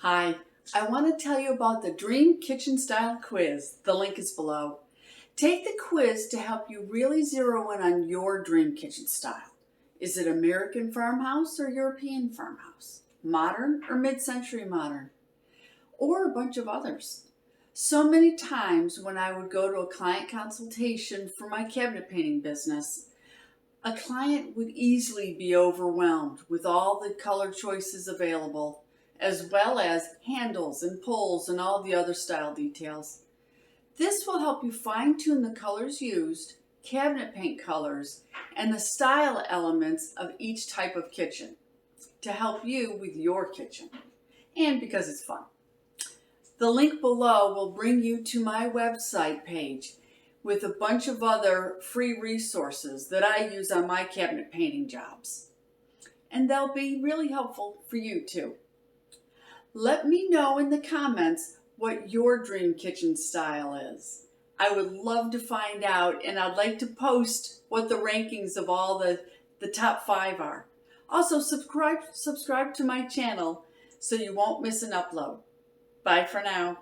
Hi, I want to tell you about the Dream Kitchen Style Quiz. The link is below. Take the quiz to help you really zero in on your dream kitchen style. Is it American farmhouse or European farmhouse? Modern or mid-century modern? Or a bunch of others? So many times when I would go to a client consultation for my cabinet painting business, a client would easily be overwhelmed with all the color choices available, as well as handles and pulls and all the other style details. This will help you fine-tune the colors used, cabinet paint colors, and the style elements of each type of kitchen to help you with your kitchen, and because it's fun. The link below will bring you to my website page with a bunch of other free resources that I use on my cabinet painting jobs. And they'll be really helpful for you too. Let me know in the comments what your dream kitchen style is. I would love to find out, and I'd like to post what the rankings of all the top 5 are. Also, subscribe to my channel so you won't miss an upload. Bye for now.